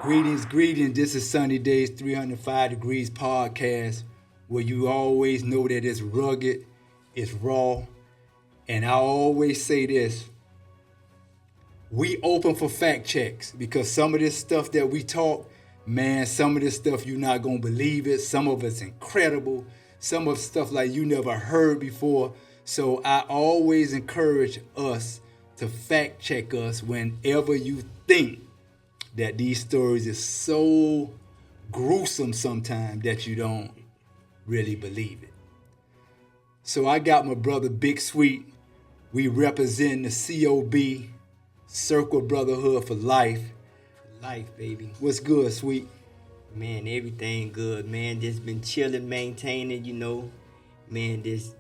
Greetings. This is Sunny Days 305 Degrees podcast, where you always know that it's rugged, it's raw, and I always say this: we open for fact checks because some of this stuff that we talk, man, some of this stuff you're not gonna believe it. Some of it's incredible. Some of stuff like you never heard before. So I always encourage us to fact check us whenever you think that these stories is so gruesome sometimes that you don't really believe it. So I got my brother Big Sweet. We represent the COB, Circle Brotherhood for Life. Life, baby. What's good, Sweet? Man, everything good, man. Just been chilling, maintaining, man, just,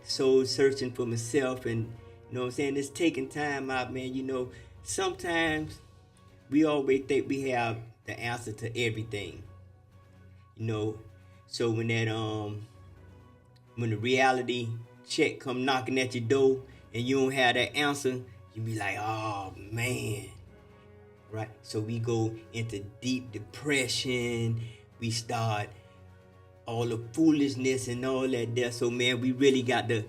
soul searching for myself and, what I'm saying, just taking time out, man. Sometimes we always think we have the answer to everything, So when when the reality check come knocking at your door and you don't have that answer, you be like, oh, man. Right, so we go into deep depression. We start all the foolishness and all that there. So man, we really got to,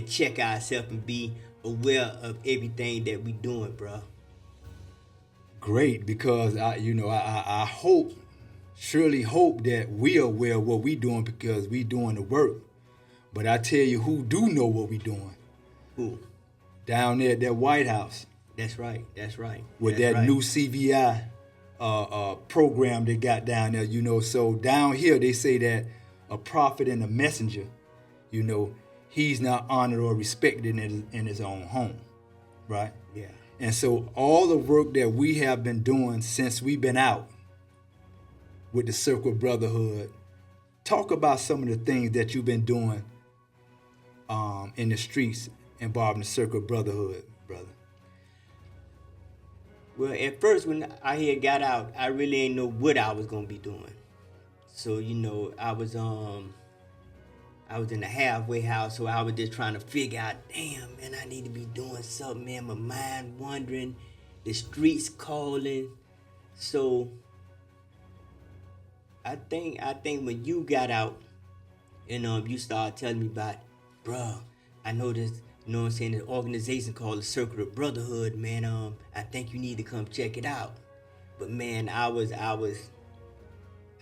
check ourselves and be aware of everything that we doing, bro. Great, because I hope, surely hope that we are aware of what we doing because we doing the work. But I tell you who do know what we doing. Who? Down there at that White House. That's right. With new CVI program they got down there, So down here they say that a prophet and a messenger, he's not honored or respected in his own home, right? Yeah. And so all the work that we have been doing since we've been out with the Circle Brotherhood, talk about some of the things that you've been doing in the streets involving the Circle Brotherhood, brother. Well, at first when I had got out, I really ain't know what I was gonna be doing. So I was in the halfway house, so I was just trying to figure out, damn man, I need to be doing something, man. My mind wandering, the streets calling. So I think when you got out and you started telling me about, bruh, I know this. This organization called the Circle of Brotherhood, man. I think you need to come check it out. But man, I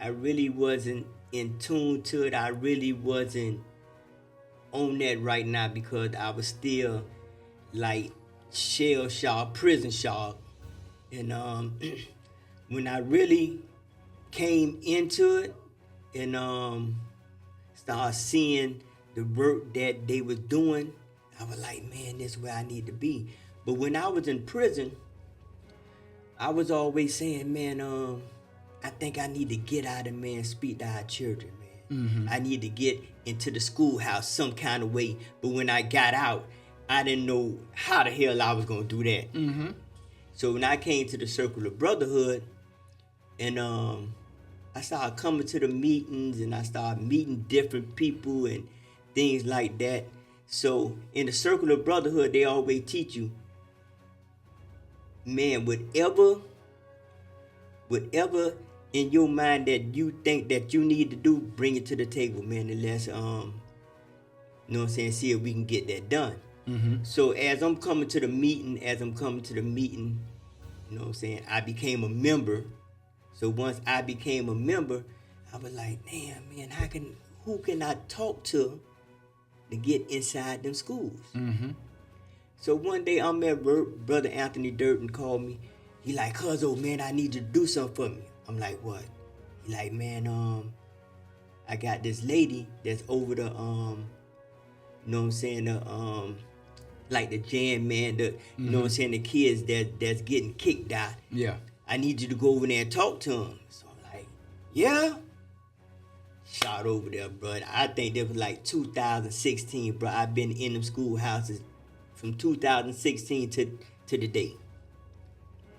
really wasn't in tune to it. I really wasn't on that right now because I was still like shell shock, prison shock. And when I really came into it and started seeing the work that they was doing, I was like, man, this is where I need to be. But when I was in prison, I was always saying, man, I think I need to get out and, man, speak to our children, man. Mm-hmm. I need to get into the schoolhouse some kind of way. But when I got out, I didn't know how the hell I was going to do that. Mm-hmm. So when I came to the Circle of Brotherhood and I started coming to the meetings and I started meeting different people and things like that. So in the Circle of Brotherhood, they always teach you, man, whatever in your mind that you think that you need to do, bring it to the table, man, and let's see if we can get that done. Mm-hmm. So as I'm coming to the meeting, I became a member. So once I became a member, I was like, damn, man, who can I talk to get inside them schools? Mm-hmm. So one day I'm at work, Brother Anthony Durden called me. He like, cuzzo, man, I need you to do something for me. I'm like, what? He like, man, I got this lady that's over the, like the jam, man, the kids that's getting kicked out. Yeah. I need you to go over there and talk to them. So I'm like, yeah. Shot over there, bro. I think that was like 2016, bro. I've been in them schoolhouses from 2016 to the day. You know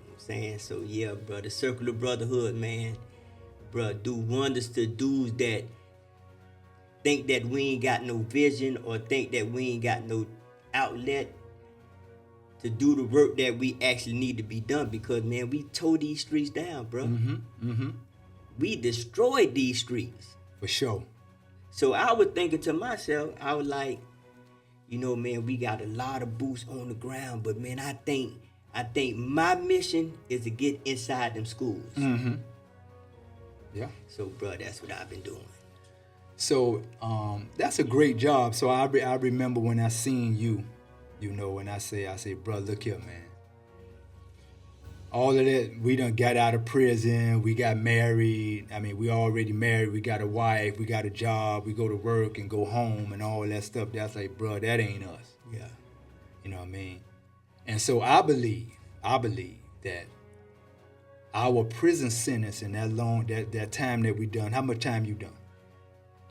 what I'm saying? So yeah, bro, the Circle of Brotherhood, man, bro, do wonders to dudes that think that we ain't got no vision or think that we ain't got no outlet. to do the work that we actually need to be done, because man, we tore these streets down, bro. We destroyed these streets. For sure. So I was thinking to myself, I was like, you know, man, we got a lot of boots on the ground, but man, I think my mission is to get inside them schools. Yeah. So, bro, that's what I've been doing. So that's a great job. So I remember when I seen you, you know, when I say, bro, look here, man. All of that, we done got out of prison, we got married. I mean, we already married, we got a wife, we got a job, we go to work and go home and all that stuff. That's like, bro, that ain't us. Yeah. You know what I mean? And so I believe that our prison sentence and that time that we done, how much time you done?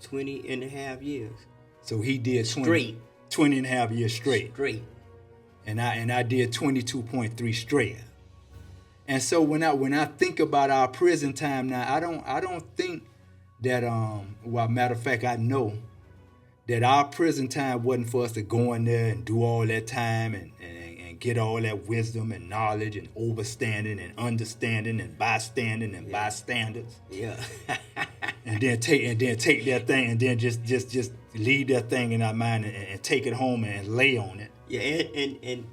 20 and a half years. So he did 20 and a half years straight. Straight. And I did 22.3 straight. And so when I think about our prison time now, I don't think that well, matter of fact, I know that our prison time wasn't for us to go in there and do all that time and get all that wisdom and knowledge and overstanding and understanding and bystanding and bystanders. Yeah. and then take that thing and then just leave that thing in our mind and take it home and lay on it. Yeah,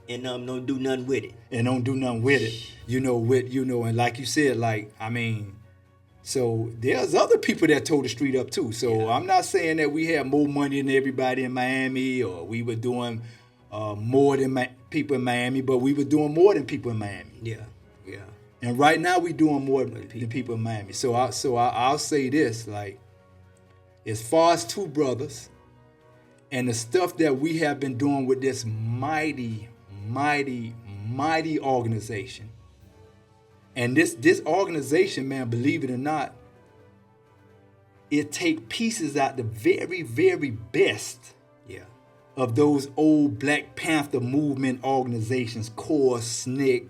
and don't do nothing with it. And don't do nothing with it. And like you said, like, I mean, so there's other people that tore the street up too. So I'm not saying that we had more money than everybody in Miami, or we were doing more than people in Miami, but we were doing more than people in Miami. Yeah, yeah. And right now we doing more than people in Miami. So I'll say this, like, as far as two brothers, and the stuff that we have been doing with this mighty, mighty, mighty organization. And this organization, man, believe it or not, it take pieces out the very, very best of those old Black Panther movement organizations, CORE, SNCC,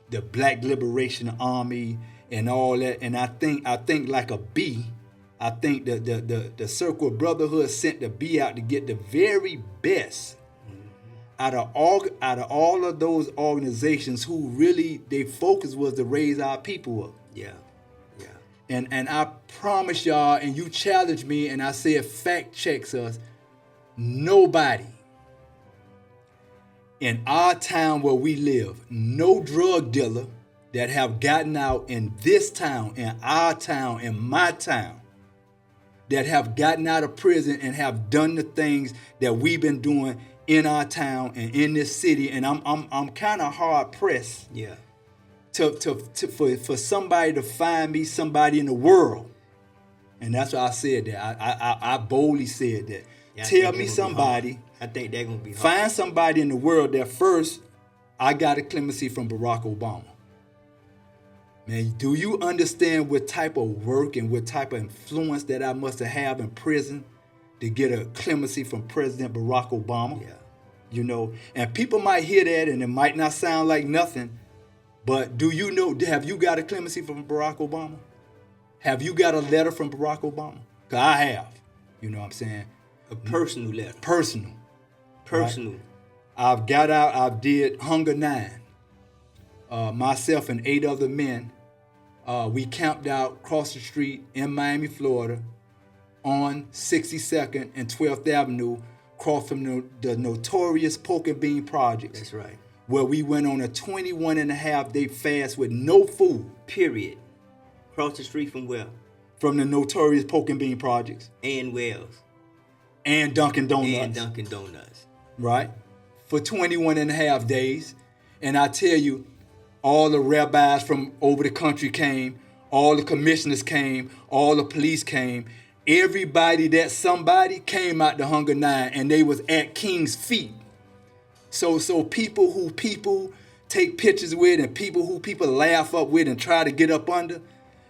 the Black Liberation Army, and all that. And I think like a bee, I think the Circle of Brotherhood sent the bee out to get the very best out of all of those organizations who really, their focus was to raise our people up. Yeah, yeah. And I promise y'all, and you challenge me, and I said fact checks us, nobody in our town where we live, no drug dealer that have gotten out in this town, in our town, in my town, that have gotten out of prison and have done the things that we've been doing in our town and in this city. And I'm kind of hard pressed. Yeah. For somebody to find me somebody in the world. And that's why I said that. I boldly said that. Yeah, tell me somebody. I think they're gonna be hard. Find somebody in the world that first I got a clemency from Barack Obama. Man, do you understand what type of work and what type of influence that I must have in prison to get a clemency from President Barack Obama? Yeah. You know, and people might hear that and it might not sound like nothing, but do you know, have you got a clemency from Barack Obama? Have you got a letter from Barack Obama? Because I have. You know what I'm saying? A personal letter. Personal. Personal. Right? I've got out, I've did Hunger 9. Myself and 8 other men, we camped out across the street in Miami, Florida, on 62nd and 12th Avenue, across from the notorious Pork and Bean Projects. That's right. Where we went on a 21.5-day fast with no food. Period. Across the street from where? From the notorious Pork and Bean Projects. And Wells. And Dunkin' Donuts. And Dunkin' Donuts. Right? For 21.5 days. And I tell you, all the rabbis from over the country came, all the commissioners came, all the police came. Everybody that somebody came out to Hunger 9 and they was at King's feet. So people who people take pictures with and people who people laugh up with and try to get up under,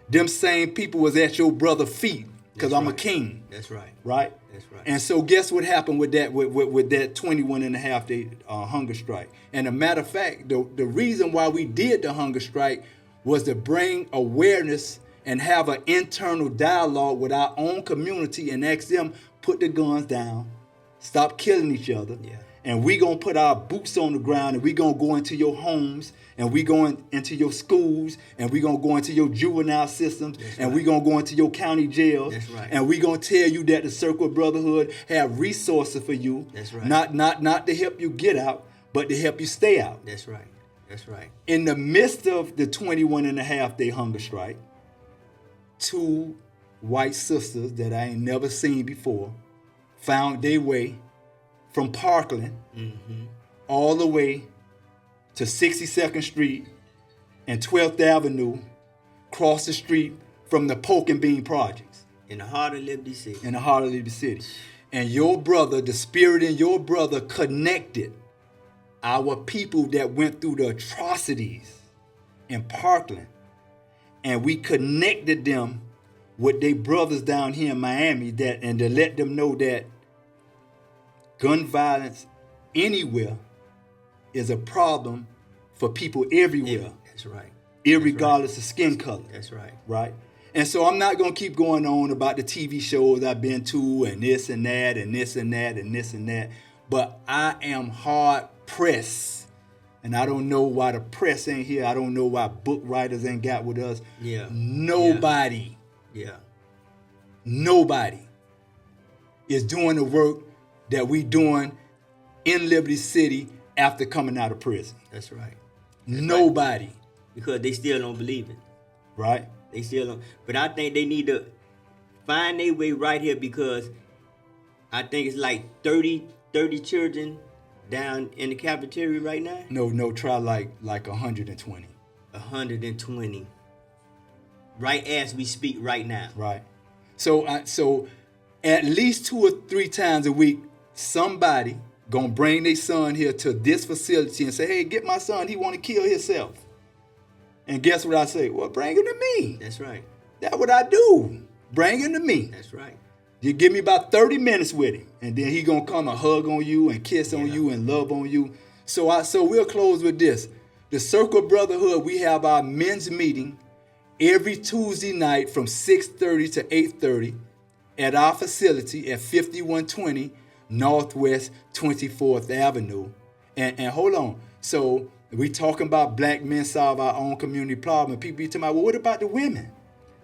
them same people was at your brother's feet because I'm a king. That's right. Right? That's right. And so guess what happened with that with that 21.5-day hunger strike? And a matter of fact, the reason why we did the hunger strike was to bring awareness and have an internal dialogue with our own community and ask them, put the guns down, stop killing each other, And we gonna put our boots on the ground, and we gonna go into your homes, and we going into your schools, and we gonna go into your juvenile systems, and we gonna go into your county jails. That's right. And we gonna tell you that the Circle of Brotherhood have resources for you. That's right. Not to help you get out, but to help you stay out. That's right. That's right. In the midst of the 21.5-day hunger strike, 2 white sisters that I ain't never seen before found their way from Parkland all the way to 62nd Street and 12th Avenue, across the street from the Polk and Bean Projects. In the heart of Liberty City. In the heart of Liberty City. And your brother, the spirit in your brother connected our people that went through the atrocities in Parkland. And we connected them with their brothers down here in Miami, and to let them know that gun violence anywhere is a problem for people everywhere. That's right. Irregardless of skin color. That's right. Right? And so I'm not going to keep going on about the TV shows I've been to and this and that and this and that and this and that. But I am hard pressed. And I don't know why the press ain't here. I don't know why book writers ain't got with us. Yeah. Nobody is doing the work that we doing in Liberty City after coming out of prison. That's right. Nobody. Right. Because they still don't believe it. Right? They still don't. But I think they need to find their way right here, because I think it's like 30 children down in the cafeteria right now. No, try like 120. 120. Right as we speak right now. Right. So at least 2 or 3 times a week, somebody gonna bring their son here to this facility and say, hey, get my son, he wanna kill himself. And guess what I say? Well, bring him to me. That's right. That's what I do. Bring him to me. That's right. You give me about 30 minutes with him, and then he gonna come and hug on you and kiss on you and love on you. So we'll close with this. The Circle Brotherhood, we have our men's meeting every Tuesday night from 6:30 to 8:30 at our facility at 5120 Northwest 24th Avenue. And hold on. So we talking about black men solve our own community problem. People be talking about, well, what about the women?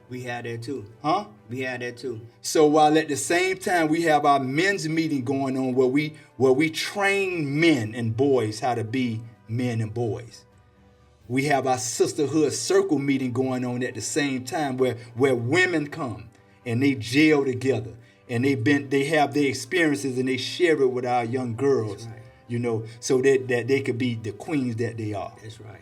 We had that too. Huh? We had that too. So while at the same time we have our men's meeting going on where we train men and boys how to be men and boys. We have our sisterhood circle meeting going on at the same time where women come and they jail together and they have their experiences and they share it with our young girls. That's right. You know, so that they could be the queens that they are. That's right.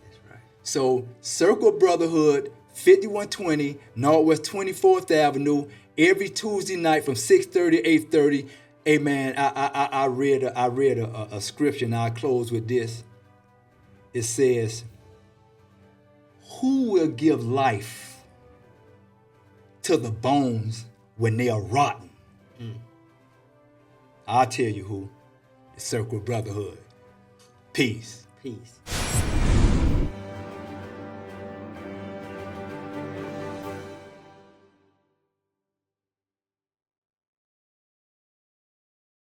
That's right. So Circle Brotherhood, 5120 Northwest 24th Avenue, every Tuesday night from 6:30 to 8:30. Hey man, I read a scripture, and I'll close with this. It says, who will give life to the bones when they are rotten? I'll tell you who. The Circle Brotherhood. Peace. Peace.